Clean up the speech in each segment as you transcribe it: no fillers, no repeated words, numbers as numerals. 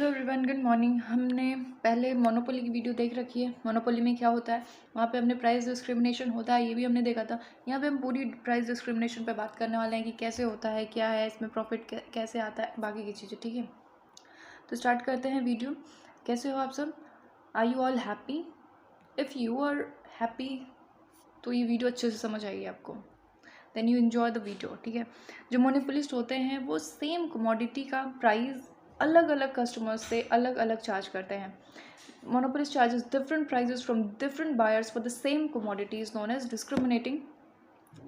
Hello everyone, good morning. हमने पहले monopoly की वीडियो देख रखी है। मोनोपोली में क्या होता है, वहाँ पे हमने प्राइस डिस्क्रिमिनेशन होता है ये भी हमने देखा था। यहाँ पे हम पूरी प्राइस डिस्क्रिमिनेशन पे बात करने वाले हैं कि कैसे होता है, क्या है इसमें, प्रॉफिट कैसे आता है, बाकी की चीज़ें। ठीक है, तो स्टार्ट करते हैं वीडियो। कैसे हो आप सब? Are you all happy? If you are happy तो ये वीडियो अच्छे से समझ आएगी आपको, then you enjoy the video. ठीक है, जो मोनोपोलिस्ट होते हैं वो सेम कमोडिटी का प्राइस अलग अलग कस्टमर्स से अलग अलग चार्ज करते हैं। Monopolist charges different prices from different buyers for the same commodity is known as discriminating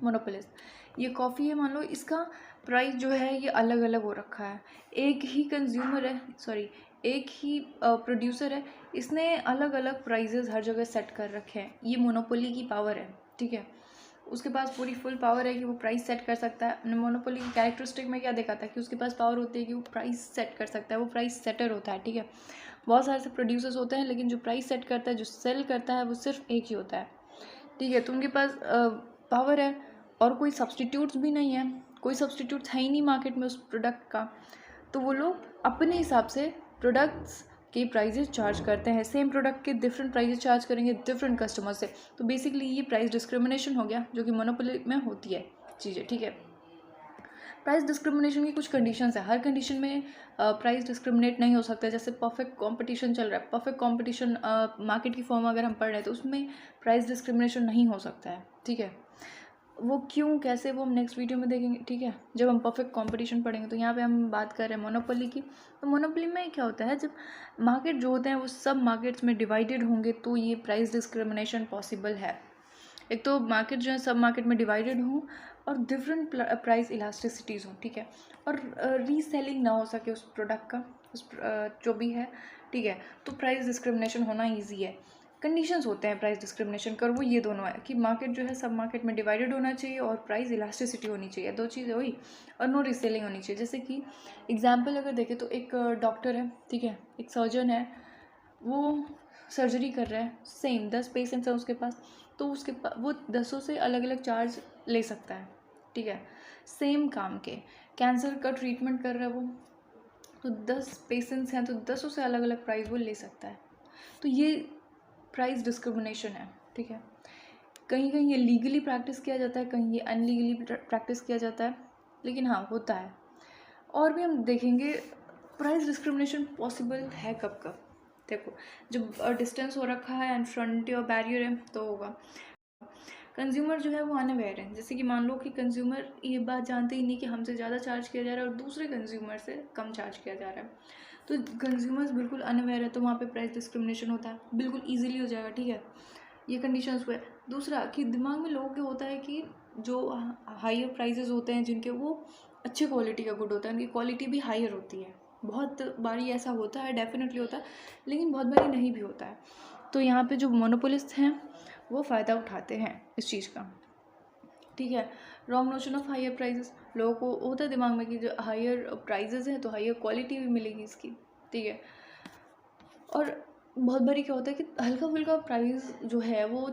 monopolist. ये कॉफ़ी है, मान लो इसका प्राइस जो है ये अलग अलग हो रखा है। एक ही कंज्यूमर है, सॉरी एक ही प्रोड्यूसर है, इसने अलग अलग प्राइजेस हर जगह सेट कर रखे हैं। ये मोनोपोली की पावर है। ठीक है, उसके पास पूरी फुल पावर है कि वो प्राइस सेट कर सकता है। हमने मोनोपोली की कैरेक्टरिस्टिक में क्या देखा था कि उसके पास पावर होती है कि वो प्राइस सेट कर सकता है, वो प्राइस सेटर होता है। ठीक है, बहुत सारे से प्रोड्यूसर्स होते हैं लेकिन जो प्राइस सेट करता है, जो सेल करता है, वो सिर्फ एक ही होता है। ठीक है, तो उनके पास पावर है और कोई सब्सटीट्यूट्स भी नहीं है, कोई सब्सटीट्यूट्स है ही नहीं मार्केट में उस प्रोडक्ट का। तो वो लोग अपने हिसाब से प्रोडक्ट्स के प्राइजेस चार्ज करते हैं। सेम प्रोडक्ट के डिफरेंट प्राइजेस चार्ज करेंगे डिफरेंट कस्टमर से। तो बेसिकली ये प्राइस डिस्क्रिमिनेशन हो गया, जो कि मोनोपोली में होती है चीज़ें। ठीक है, प्राइस डिस्क्रिमिनेशन की कुछ कंडीशंस है। हर कंडीशन में प्राइस डिस्क्रिमिनेट नहीं हो सकता। जैसे परफेक्ट कंपटीशन चल रहा है, परफेक्ट कंपटीशन मार्केट की फॉर्म अगर हम पढ़ रहे हैं तो उसमें प्राइस डिस्क्रिमिनेशन नहीं हो सकता है। ठीक है, वो क्यों, कैसे, वो हम नेक्स्ट वीडियो में देखेंगे। ठीक है, जब हम परफेक्ट कंपटीशन पढ़ेंगे। तो यहाँ पे हम बात कर रहे हैं मोनोपोली की। तो मोनोपोली में क्या होता है, जब मार्केट जो होते हैं वो सब मार्केट्स में डिवाइडेड होंगे तो ये प्राइस डिस्क्रिमिनेशन पॉसिबल है। एक तो मार्केट जो है सब मार्केट में डिवाइडेड हों और डिफरेंट प्राइस इलास्टिसिटीज़ हों। ठीक है, और रीसेलिंग ना हो सके उस प्रोडक्ट का, उस जो भी है। ठीक है, तो प्राइस डिस्क्रिमिनेशन होना ईजी है। कंडीशंस होते हैं प्राइस डिस्क्रिमिनेशन कर, वो ये दोनों है कि मार्केट जो है सब मार्केट में डिवाइडेड होना चाहिए और प्राइस इलास्टिसिटी होनी चाहिए, दो चीज़ें हुई, और नो रीसेलिंग होनी चाहिए। जैसे कि एग्जाम्पल अगर देखें तो एक डॉक्टर है, ठीक है, एक सर्जन है, वो सर्जरी कर रहा है, सेम 10 पेशेंट्स हैं उसके पास, तो उसके वो 10 से अलग अलग चार्ज ले सकता है। ठीक है, सेम काम के कैंसर का ट्रीटमेंट कर रहा है वो, तो 10 पेशेंट्स हैं तो 10 से अलग अलग प्राइस वो ले सकता है। तो ये प्राइस डिस्क्रिमिनेशन है। ठीक है, कहीं कहीं ये लीगली प्रैक्टिस किया जाता है, कहीं ये अनलीगली प्रैक्टिस किया जाता है, लेकिन हाँ होता है। और भी हम देखेंगे प्राइस डिस्क्रिमिनेशन पॉसिबल है कब कब। देखो, जब डिस्टेंस हो रखा है एंड फ्रंटियर बैरियर है तो होगा। कंज्यूमर जो है वो अनअवेयर है। जैसे कि मान लो कि कंज्यूमर ये बात जानते ही नहीं कि हमसे ज़्यादा चार्ज किया जा रहा है और दूसरे कंज्यूमर से कम चार्ज किया जा रहा है, तो कंज्यूमर्स बिल्कुल अनअवेयर है, तो वहाँ पे प्राइस डिस्क्रिमिनेशन होता है, बिल्कुल ईजिली हो जाएगा। ठीक है, ये कंडीशंस हुए। दूसरा कि दिमाग में लोगों के होता है कि जो हायर प्राइजेस होते हैं जिनके, वो अच्छी क्वालिटी का गुड होता है, उनकी क्वालिटी भी हायर होती है। बहुत बारी ऐसा होता है, डेफिनेटली होता है, लेकिन बहुत बारी नहीं भी होता है। तो यहाँ पे जो मोनोपोलिस्ट हैं वो फ़ायदा उठाते हैं इस चीज़ का। ठीक है, wrong notion of higher prices, लोगों को होता है दिमाग में कि जो हायर प्राइजेस हैं तो हायर क्वालिटी भी मिलेगी इसकी। ठीक है, और बहुत बारी क्या होता है कि हल्का फुल्का प्राइस जो है वो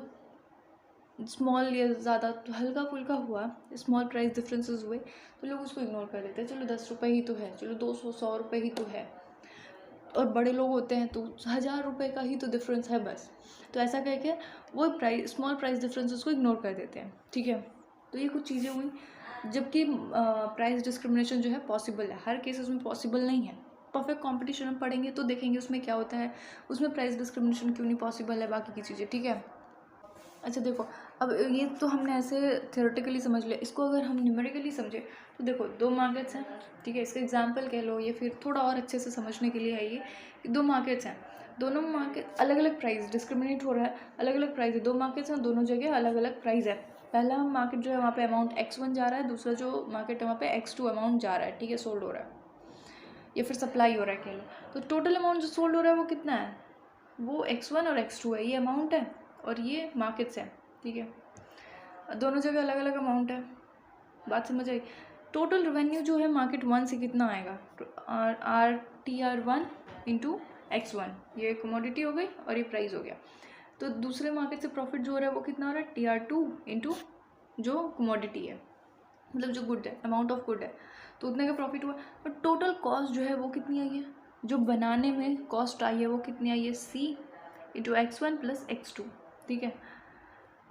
स्मॉल या ज़्यादा, तो हल्का फुल्का हुआ, स्मॉल प्राइस डिफरेंसेस हुए तो लोग उसको इग्नोर कर देते हैं। चलो 10 रुपये ही तो है, चलो 200 100 रुपये ही तो है। और बड़े लोग होते हैं तो 1000 रुपये का ही तो डिफरेंस है बस, तो ऐसा कह के वो प्राइस, स्मॉल प्राइस डिफरेंसेस को इग्नोर कर देते हैं। ठीक है, तो ये कुछ चीज़ें हुई, जबकि प्राइस डिस्क्रिमिनेशन जो है पॉसिबल है, हर केसेस में पॉसिबल नहीं है। परफेक्ट कंपटीशन में पढ़ेंगे तो देखेंगे उसमें क्या होता है, उसमें प्राइस डिस्क्रिमिनेशन क्यों नहीं पॉसिबल है, बाकी की चीज़ें। ठीक है, अच्छा देखो, अब ये तो हमने ऐसे थियोरेटिकली समझ लिया, इसको अगर हम न्यूमेरिकली समझे तो देखो, दो मार्केट्स हैं। ठीक है, इसका एग्जांपल कह लो, ये फिर थोड़ा और अच्छे से समझने के लिए है ये कि दो मार्केट्स हैं, दोनों मार्केट अलग अलग प्राइस डिस्क्रिमिनेट हो रहा है, अलग अलग प्राइस है। दो मार्केट्स हैं, दोनों जगह अलग अलग प्राइस है। पहला मार्केट जो है वहाँ पे अमाउंट x1 जा रहा है, दूसरा जो मार्केट है वहाँ पे x2 अमाउंट जा रहा है। ठीक है, सोल्ड हो रहा है या फिर सप्लाई हो रहा है कह लो। तो टोटल अमाउंट जो सोल्ड हो रहा है वो कितना है, वो x1 और x2 है, ये अमाउंट है और ये मार्केट्स है। ठीक है, दोनों जगह अलग अलग अमाउंट है, बात समझ आई। टोटल रेवेन्यू जो है मार्केट 1 से कितना आएगा, RTR1 इंटू x1, ये कमोडिटी हो गई और ये प्राइस हो गया। तो दूसरे मार्केट से प्रॉफिट जो हो रहा है वो कितना हो रहा है, TR2 इंटू जो कमोडिटी है, मतलब जो गुड है, अमाउंट ऑफ गुड है, तो उतने का प्रॉफिट हुआ। और टोटल कॉस्ट जो है वो कितनी आई है, जो बनाने में कॉस्ट आई है वो कितनी आई है, सी इंटू x1 प्लस x2, ठीक है।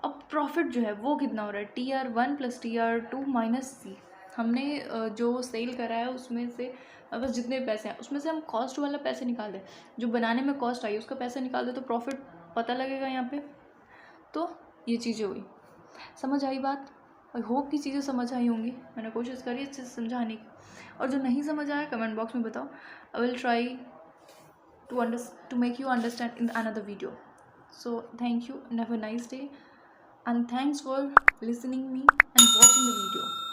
अब प्रॉफिट जो है वो कितना हो रहा है, TR1 प्लस TR2 माइनस सी। हमने जो सेल करा है उसमें से बस जितने पैसे हैं उसमें से हम कॉस्ट वाला पैसे निकाल दें, जो बनाने में कॉस्ट आई उसका पैसा निकाल दे तो प्रॉफिट पता लगेगा यहाँ पे। तो ये चीज़ें हुई, समझ आई बात। आई होप कि चीज़ें समझ आई होंगी, मैंने कोशिश करी अच्छे से समझाने की। और जो नहीं समझ आया कमेंट बॉक्स में बताओ, I will try to make you understand in another video. So thank you and have a nice day, and thanks for listening me and watching the video.